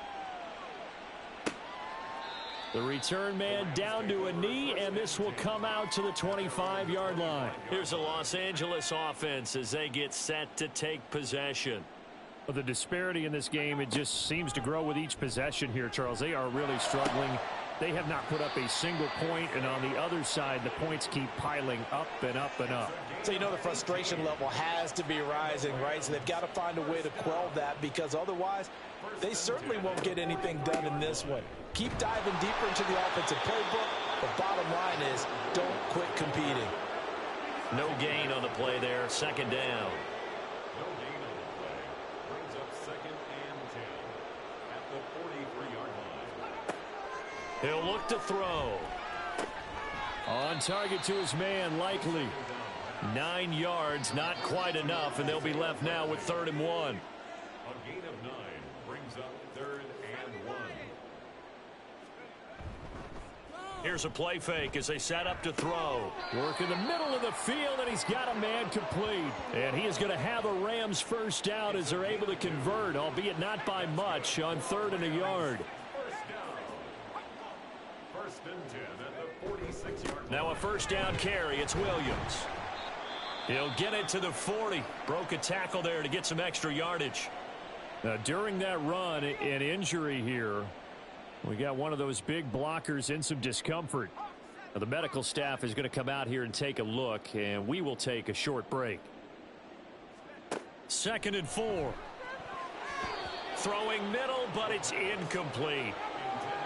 The return man down to a knee, and this will come out to the 25-yard line. Here's a Los Angeles offense as they get set to take possession. The disparity in this game, it just seems to grow with each possession here, Charles. They are really struggling. They have not put up a single point, and on the other side, the points keep piling up and up and up. So you know the frustration level has to be rising, right? So they've got to find a way to quell that, because otherwise they certainly won't get anything done in this one. Keep diving deeper into the offensive playbook. The bottom line is don't quit competing. No gain on the play there. 2nd down. No gain on the play. Brings up 2nd and 10 at the 43-yard line. He'll look to throw. On target to his man, Likely. 9 yards, not quite enough, and they'll be left now with 3rd and 1. A gain of 9 brings up 3rd and 1. Here's a play fake as they set up to throw. Work in the middle of the field, and he's got a man complete. And he is going to have a Rams 1st down as they're able to convert, albeit not by much, on 3rd and a yard. 1st and 10 at the 46-yard line. Now a 1st down carry. It's Williams. He'll get it to the 40. Broke a tackle there to get some extra yardage. Now, during that run, an injury here. We got one of those big blockers in some discomfort. Now, the medical staff is going to come out here and take a look, and we will take a short break. 2nd and 4. Throwing middle, but it's incomplete.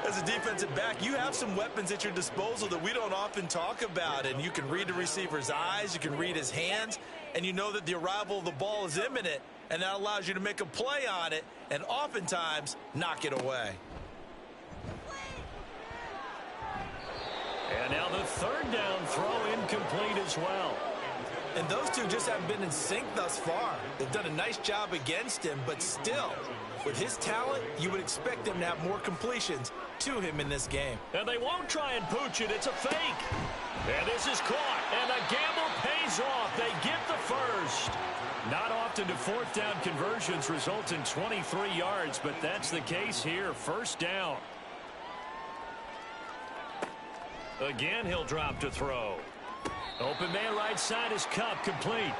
As a defensive back, you have some weapons at your disposal that we don't often talk about, and you can read the receiver's eyes, you can read his hands, and you know that the arrival of the ball is imminent, and that allows you to make a play on it and oftentimes knock it away. And now the third down throw incomplete as well. And those two just haven't been in sync thus far. They've done a nice job against him, but still, with his talent, you would expect him to have more completions to him in this game. And they won't try and pooch it. It's a fake. And this is caught. And the gamble pays off. They get the first. Not often do fourth down conversions result in 23 yards, but that's the case here. First down. Again, he'll drop to throw. Open man right side is Cup, complete.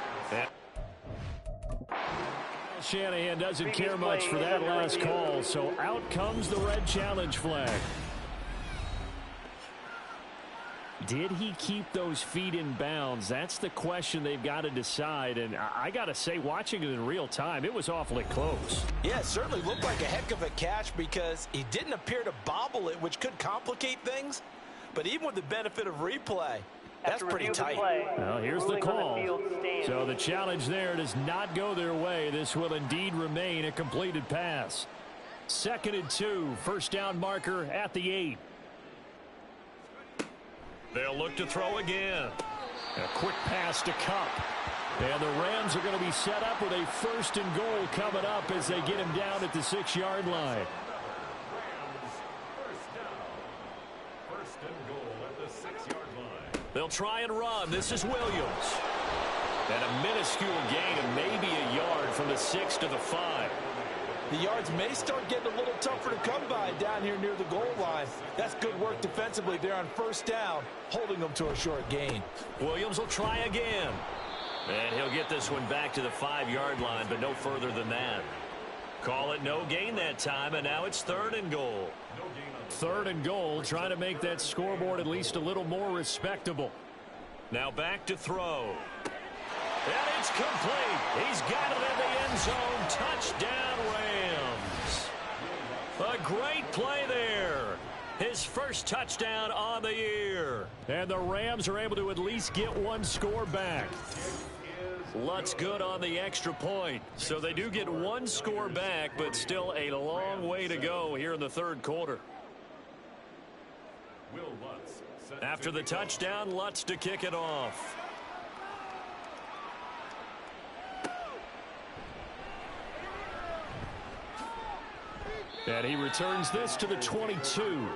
Shanahan doesn't care much for that last call, so out comes the red challenge flag. Did he keep those feet in bounds? That's the question they've got to decide, and I got to say, watching it in real time, it was awfully close. Yeah, it certainly looked like a heck of a catch because he didn't appear to bobble it, which could complicate things. But even with the benefit of replay, that's pretty tight. Well, here's the call. So the challenge there does not go their way. This will indeed remain a completed pass. 2nd and 2, first down marker at the 8. They'll look to throw again. A quick pass to Cup. And the Rams are going to be set up with a 1st and goal coming up as they get him down at the 6-yard line. They'll try and run. This is Williams. And a minuscule gain of maybe a yard from the 6 to the 5. The yards may start getting a little tougher to come by down here near the goal line. That's good work defensively there on first down, holding them to a short gain. Williams will try again. And he'll get this one back to the 5-yard line, but no further than that. Call it no gain that time, and now it's 3rd and goal. 3rd and goal, trying to make that scoreboard at least a little more respectable. Now back to throw. And it's complete. He's got it in the end zone. Touchdown, Rams. A great play there. His first touchdown on the year. And the Rams are able to at least get one score back. Lutz good on the extra point. So they do get one score back, but still a long way to go here in the 3rd quarter. After the touchdown, Lutz to kick it off. And he returns this to the 22.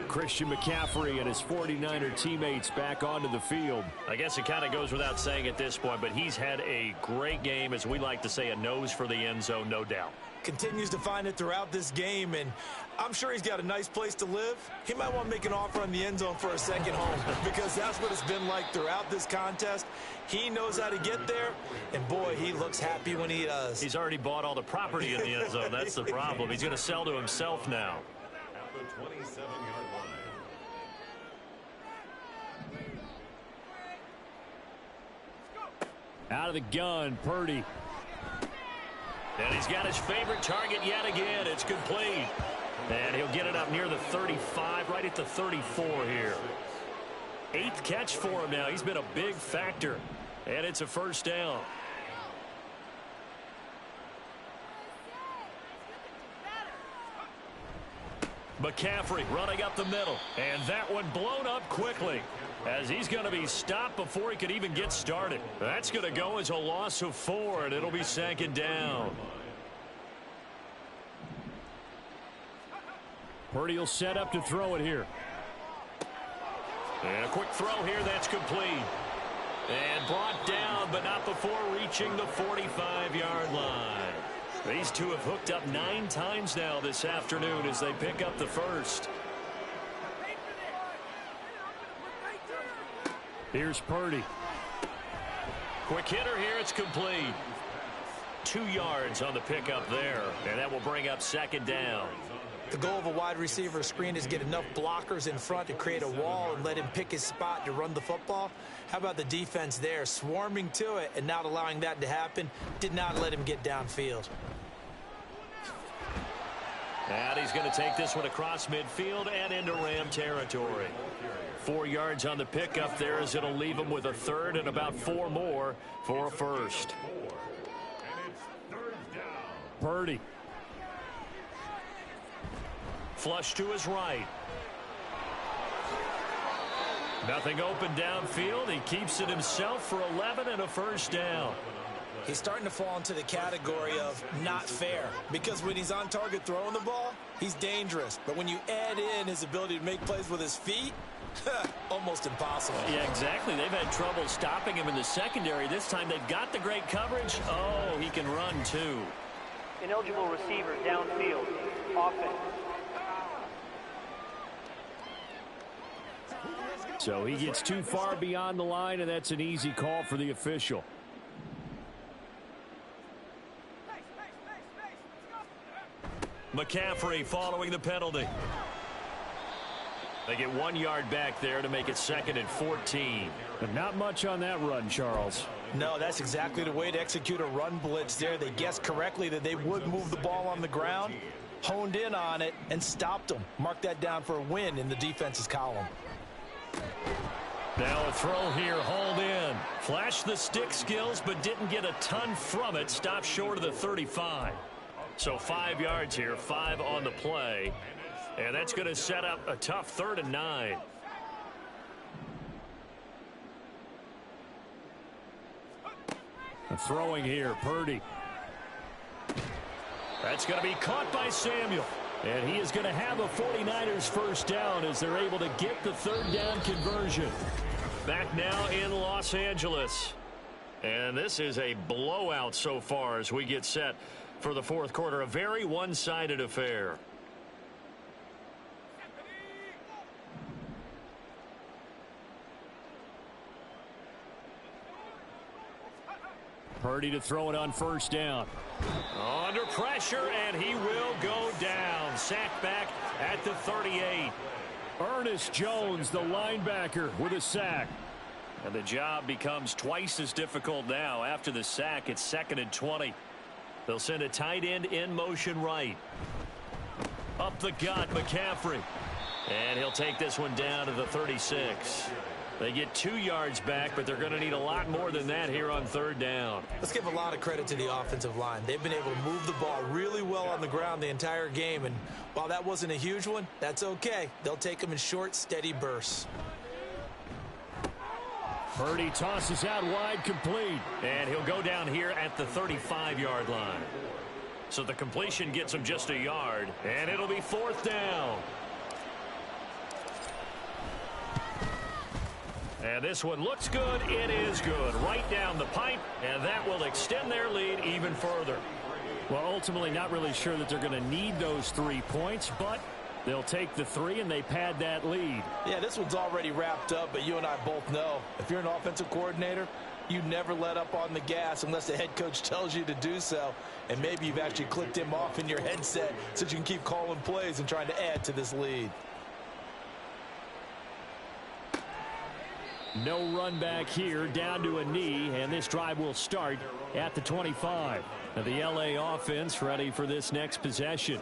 Christian McCaffrey and his 49er teammates back onto the field. I guess it kind of goes without saying at this point, but he's had a great game, as we like to say, a nose for the end zone, no doubt. Continues to find it throughout this game, and I'm sure he's got a nice place to live. He might want to make an offer on the end zone for a second home because that's what it's been like throughout this contest. He knows how to get there, and boy, he looks happy when he does. He's already bought all the property in the end zone. That's the problem. He's going to sell to himself now. At the 27-yard line. Out of the gun, Purdy. And he's got his favorite target yet again. It's complete. And he'll get it up near the 35, right at the 34 here. 8th catch for him now. He's been a big factor. And it's a first down. McCaffrey running up the middle. And that one blown up quickly, as he's going to be stopped before he could even get started. That's going to go as a loss of 4, and it'll be 2nd down. Purdy will set up to throw it here. And a quick throw here, that's complete. And brought down, but not before reaching the 45-yard line. These two have hooked up 9 times now this afternoon as they pick up the first. Here's Purdy. Quick hitter here, it's complete. 2 yards on the pickup there, and that will bring up 2nd down. The goal of a wide receiver screen is get enough blockers in front to create a wall and let him pick his spot to run the football. How about the defense there, swarming to it and not allowing that to happen? Did not let him get downfield. And he's going to take this one across midfield and into Ram territory. 4 yards on the pickup there, as it'll leave him with a 3rd and about 4 more for a first. Purdy. Flush to his right. Nothing open downfield. He keeps it himself for 11 and a first down. He's starting to fall into the category of not fair, because when he's on target throwing the ball, he's dangerous. But when you add in his ability to make plays with his feet, almost impossible. Yeah, exactly. They've had trouble stopping him in the secondary. This time they've got the great coverage. Oh, he can run too. Ineligible receiver downfield. Offense. So he gets too far beyond the line, and that's an easy call for the official. McCaffrey following the penalty. They get 1 yard back there to make it 2nd and 14. But not much on that run, Charles. No, that's exactly the way to execute a run blitz there. They guessed correctly that they would move the ball on the ground, honed in on it, and stopped them. Mark that down for a win in the defense's column. Now a throw here, hauled in. Flashed the stick skills, but didn't get a ton from it. Stopped short of the 35. So 5 yards here, 5 on the play. And that's going to set up a tough 3rd and 9. Throwing here, Purdy. That's going to be caught by Samuel. And he is going to have a 49ers first down as they're able to get the 3rd down conversion. Back now in Los Angeles. And this is a blowout so far as we get set for the 4th quarter. A very one-sided affair. Purdy to throw it on first down. Under pressure, and he will go down. Sacked back at the 38. Ernest Jones, the linebacker, with a sack. And the job becomes twice as difficult now. After the sack, it's 2nd and 20. They'll send a tight end in motion right. Up the gut, McCaffrey. And he'll take this one down to the 36. They get 2 yards back, but they're going to need a lot more than that here on 3rd down. Let's give a lot of credit to the offensive line. They've been able to move the ball really well on the ground the entire game, and while that wasn't a huge one, that's okay. They'll take them in short, steady bursts. Purdy tosses out wide, complete. And he'll go down here at the 35-yard line. So the completion gets him just a yard, and it'll be 4th down. And this one looks good. It is good. Right down the pipe, and that will extend their lead even further. Well, ultimately not really sure that they're going to need those 3 points, but they'll take the 3 and they pad that lead. Yeah, this one's already wrapped up, but you and I both know if you're an offensive coordinator, you never let up on the gas unless the head coach tells you to do so. And maybe you've actually clicked him off in your headset so you can keep calling plays and trying to add to this lead. No run back here, down to a knee, and this drive will start at the 25. And the LA offense ready for this next possession.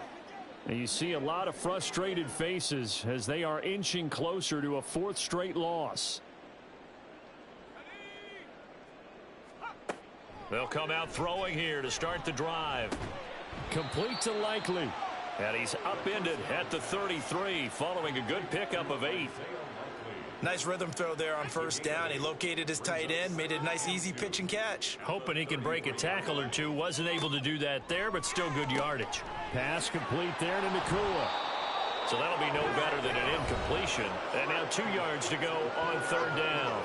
And you see a lot of frustrated faces as they are inching closer to a 4th straight loss. They'll come out throwing here to start the drive. Complete to Likely. And he's upended at the 33 following a good pickup of 8. Nice rhythm throw there on first down. He located his tight end, made it a nice easy pitch and catch. Hoping he can break a tackle or two. Wasn't able to do that there, but still good yardage. Pass complete there to Nakua. So that'll be no better than an incompletion. And now 2 yards to go on 3rd down.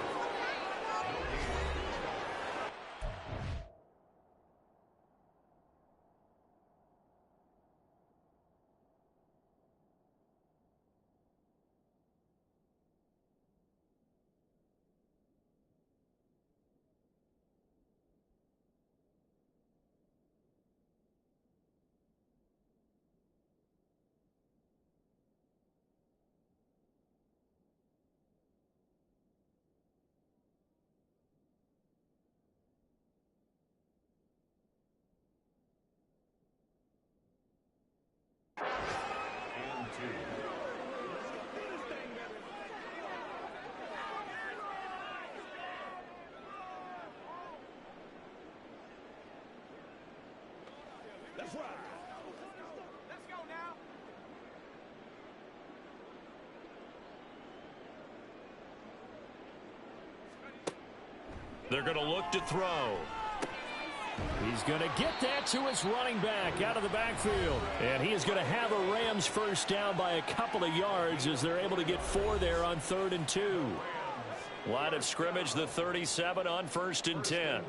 They're going to look to throw. He's going to get that to his running back out of the backfield. And he is going to have a Rams first down by a couple of yards as they're able to get 4 there on 3rd and 2. Line of scrimmage, the 37 on 1st and 10.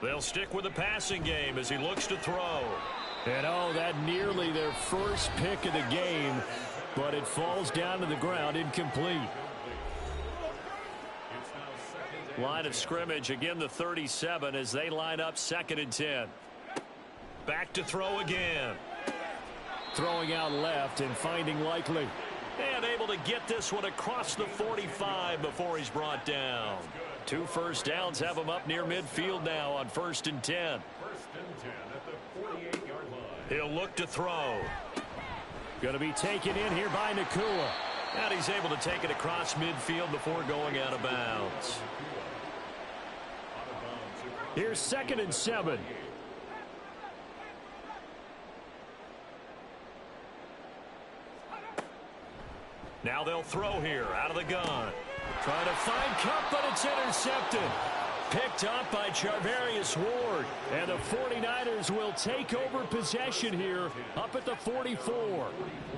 They'll stick with the passing game as he looks to throw. And that nearly their first pick of the game, but it falls down to the ground incomplete. Line of scrimmage, again the 37 as they line up 2nd and 10. Back to throw again. Throwing out left and finding Likely. And able to get this one across the 45 before he's brought down. 2 first downs have him up near midfield now on 1st and 10. 1st and 10 at the 48-yard line. He'll look to throw. Going to be taken in here by Nakua. And he's able to take it across midfield before going out of bounds. Here's 2nd and 7. Now they'll throw here out of the gun. Trying to find Cup, but it's intercepted. Picked up by Charvarius Ward. And the 49ers will take over possession here up at the 44.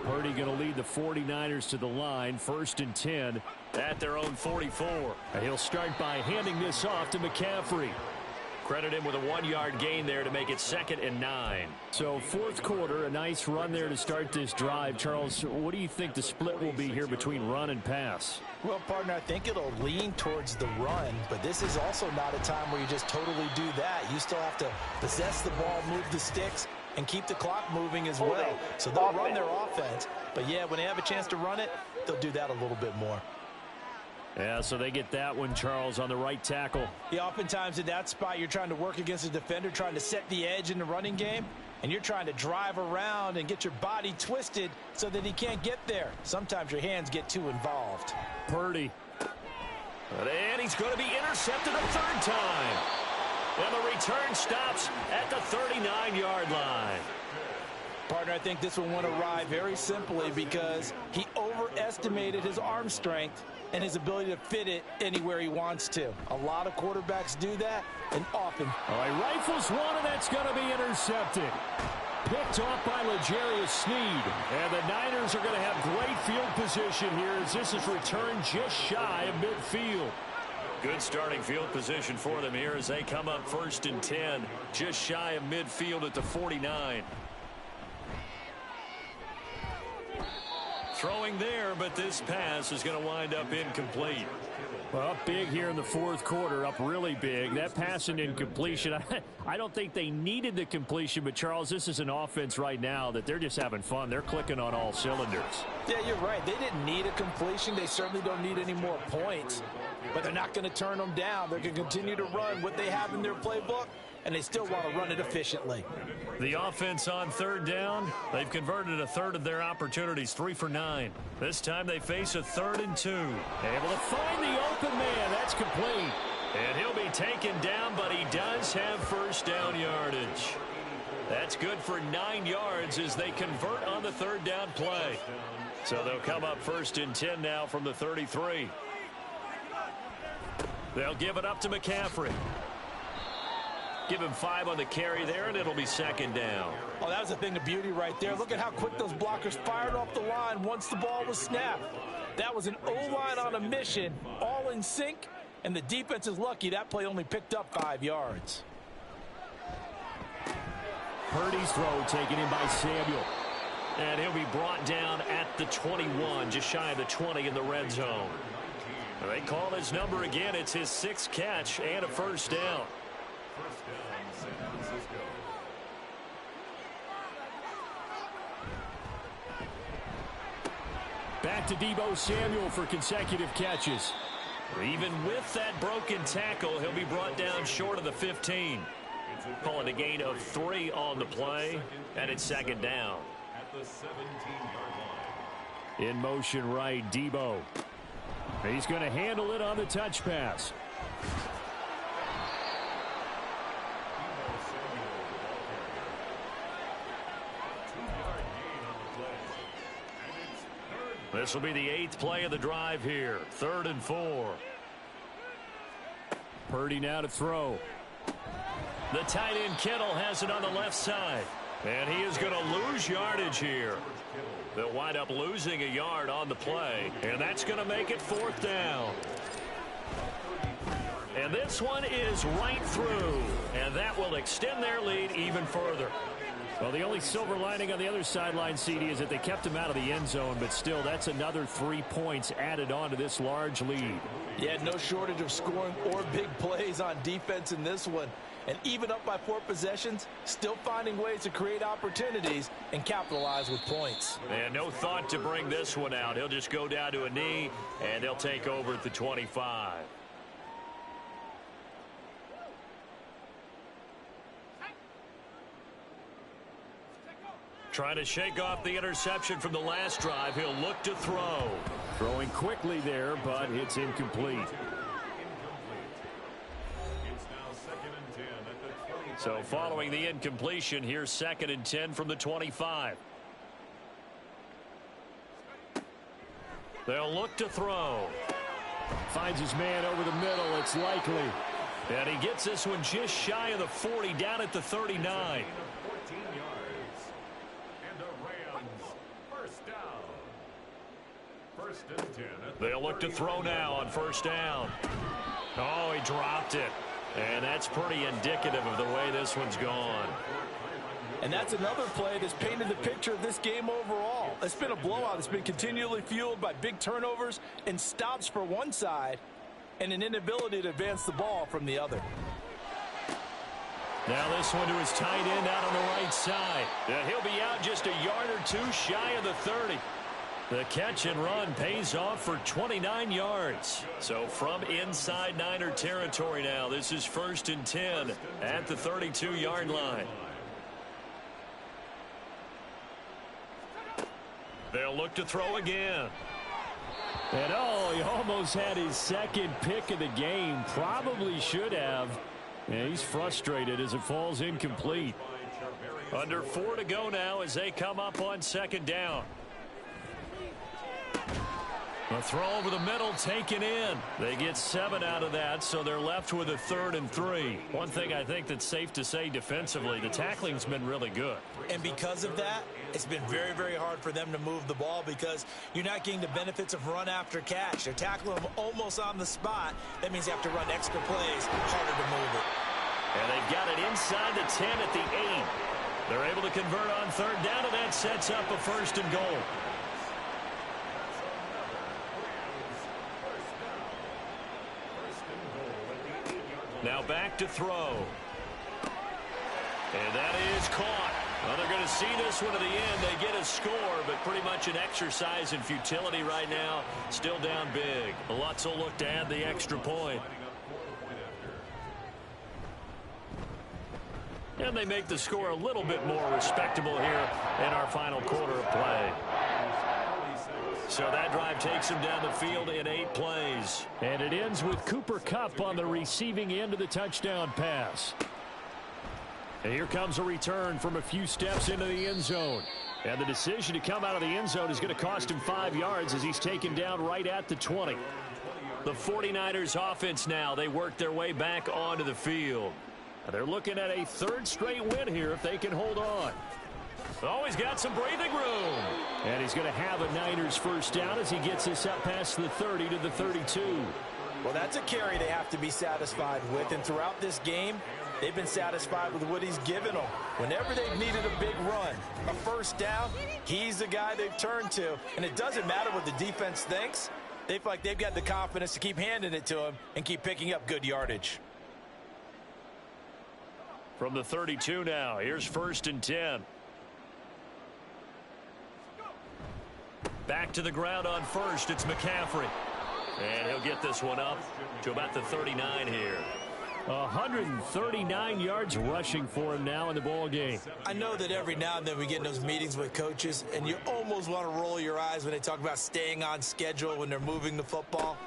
Purdy going to lead the 49ers to the line. 1st and 10 at their own 44. And he'll start by handing this off to McCaffrey. Credit him with a 1-yard gain there to make it 2nd and 9. So 4th quarter, a nice run there to start this drive. Charles, what do you think the split will be here between run and pass? Well, partner, I think it'll lean towards the run, but this is also not a time where you just totally do that. You still have to possess the ball, move the sticks, and keep the clock moving as well. So they'll run their offense, but yeah, when they have a chance to run it, they'll do that a little bit more. Yeah, so they get that one, Charles, on the right tackle. Yeah, oftentimes in that spot, you're trying to work against a defender, trying to set the edge in the running game, and you're trying to drive around and get your body twisted so that he can't get there. Sometimes your hands get too involved. Purdy. And he's going to be intercepted a 3rd time. And the return stops at the 39-yard line. Partner, I think this one went awry very simply because he overestimated his arm strength and his ability to fit it anywhere he wants to. A lot of quarterbacks do that, and often. All right, rifles one, and that's going to be intercepted. Picked off by L'Jarius Sneed. And the Niners are going to have great field position here as this is returned just shy of midfield. Good starting field position for them here as they come up 1st and 10, just shy of midfield at the 49. Throwing there, but this pass is going to wind up incomplete. Well, up big here in the 4th quarter, up really big. That pass and incompletion, I don't think they needed the completion, but Charles, this is an offense right now that they're just having fun. They're clicking on all cylinders. Yeah, you're right. They didn't need a completion. They certainly don't need any more points, but they're not going to turn them down. They're going to continue to run what they have in their playbook, and they still want to run it efficiently. The offense on 3rd down, they've converted a 1/3 of their opportunities, 3 for 9. This time they face a 3rd and 2. Able to find the open man. That's complete. And he'll be taken down, but he does have 1st down yardage. That's good for 9 yards as they convert on the 3rd down play. So they'll come up 1st and 10 now from the 33. They'll give it up to McCaffrey. Give him 5 on the carry there, and it'll be 2nd down. Oh, that was a thing of beauty right there. Look at how quick those blockers fired off the line once the ball was snapped. That was an O-line on a mission, all in sync, and the defense is lucky that play only picked up 5 yards. Purdy's throw taken in by Samuel. And he'll be brought down at the 21, just shy of the 20 in the red zone. They call his number again. It's his 6th catch and a 1st down. San Francisco. Back to Deebo Samuel for consecutive catches. Even with that broken tackle, he'll be brought down short of the 15. Calling a gain of 3 on the play, and it's 2nd down. At the 17-yard line. In motion right, Deebo. He's going to handle it on the touch pass. This will be the 8th play of the drive here. 3rd and 4. Purdy now to throw. The tight end Kittle has it on the left side. And he is going to lose yardage here. They'll wind up losing a yard on the play. And that's going to make it 4th down. And this one is right through. And that will extend their lead even further. Well, the only silver lining on the other sideline, CD, is that they kept him out of the end zone. But still, that's another 3 points added on to this large lead. Yeah, no shortage of scoring or big plays on defense in this one. And even up by 4 possessions, still finding ways to create opportunities and capitalize with points. And no thought to bring this one out. He'll just go down to a knee, and they'll take over at the 25. Trying to shake off the interception from the last drive. He'll look to throw. Throwing quickly there, but it's incomplete. So following the incompletion, here's 2nd and 10 from the 25. They'll look to throw. Finds his man over the middle. It's likely. And he gets this one just shy of the 40, down at the 39. They'll look to throw now on 1st down. Oh, he dropped it. And that's pretty indicative of the way this one's gone. And that's another play that's painted the picture of this game overall. It's been a blowout. It's been continually fueled by big turnovers and stops for one side and an inability to advance the ball from the other. Now this one to his tight end out on the right side. He'll be out just a yard or 2 shy of the 30. The catch and run pays off for 29 yards. So from inside Niner territory now, this is 1st and 10 at the 32-yard line. They'll look to throw again. And he almost had his 2nd pick of the game. Probably should have. And he's frustrated as it falls incomplete. Under 4 to go now as they come up on 2nd down. A throw over the middle taken in. They get 7 out of that, so they're left with a 3rd and 3. One thing I think that's safe to say defensively, the tackling's been really good. And because of that, it's been very, very hard for them to move the ball because you're not getting the benefits of run after catch. They're tackling them almost on the spot. That means you have to run extra plays, harder to move it. And they've got it inside the 10 at the 8. They're able to convert on 3rd down, and that sets up a 1st and goal. Now back to throw. And that is caught. Well, they're going to see this one to the end. They get a score, but pretty much an exercise in futility right now. Still down big. Lutz will look to add the extra point. And they make the score a little bit more respectable here in our final quarter of play. So that drive takes him down the field in 8 plays. And it ends with Cooper Kupp on the receiving end of the touchdown pass. And here comes a return from a few steps into the end zone. And the decision to come out of the end zone is going to cost him 5 yards as he's taken down right at the 20. The 49ers offense now, they work their way back onto the field. They're looking at a 3rd straight win here if they can hold on. Oh, he's got some breathing room. And he's going to have a Niners 1st down as he gets this up past the 30 to the 32. Well, that's a carry they have to be satisfied with. And throughout this game, they've been satisfied with what he's given them. Whenever they've needed a big run, a 1st down, he's the guy they've turned to. And it doesn't matter what the defense thinks. They feel like they've got the confidence to keep handing it to him and keep picking up good yardage. From the 32 now, here's 1st and 10. Back to the ground on 1st, it's McCaffrey. And he'll get this one up to about the 39 here. 139 yards rushing for him now in the ball game. I know that every now and then we get in those meetings with coaches, and you almost want to roll your eyes when they talk about staying on schedule when they're moving the football.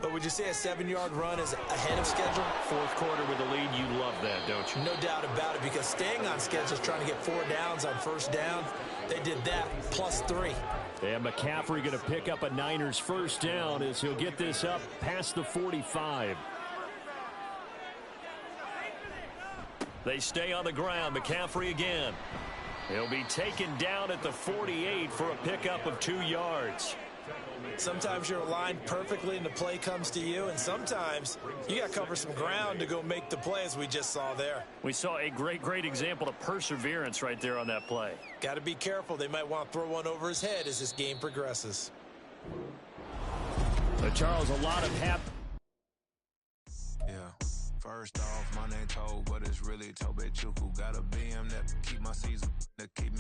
But would you say a 7-yard run is ahead of schedule? 4th quarter with the lead, you love that, don't advantage. No doubt about it, because staying on schedule is trying to get 4 downs on first down. They did that, +3. And McCaffrey going to pick up a Niners first down as he'll get this up past the 45. They stay on the ground. McCaffrey again. He'll be taken down at the 48 for a pickup of 2 yards. Sometimes you're aligned perfectly and the play comes to you, and sometimes you got to cover some ground to go make the play, as we just saw there. We saw a great example of perseverance right there on that play. Got to be careful. They might want to throw one over his head as this game progresses. But Charles, a lot of Yeah. First off, my name Toe, but it's really Tobe Chuku. Got a BM that keep my season, that keep me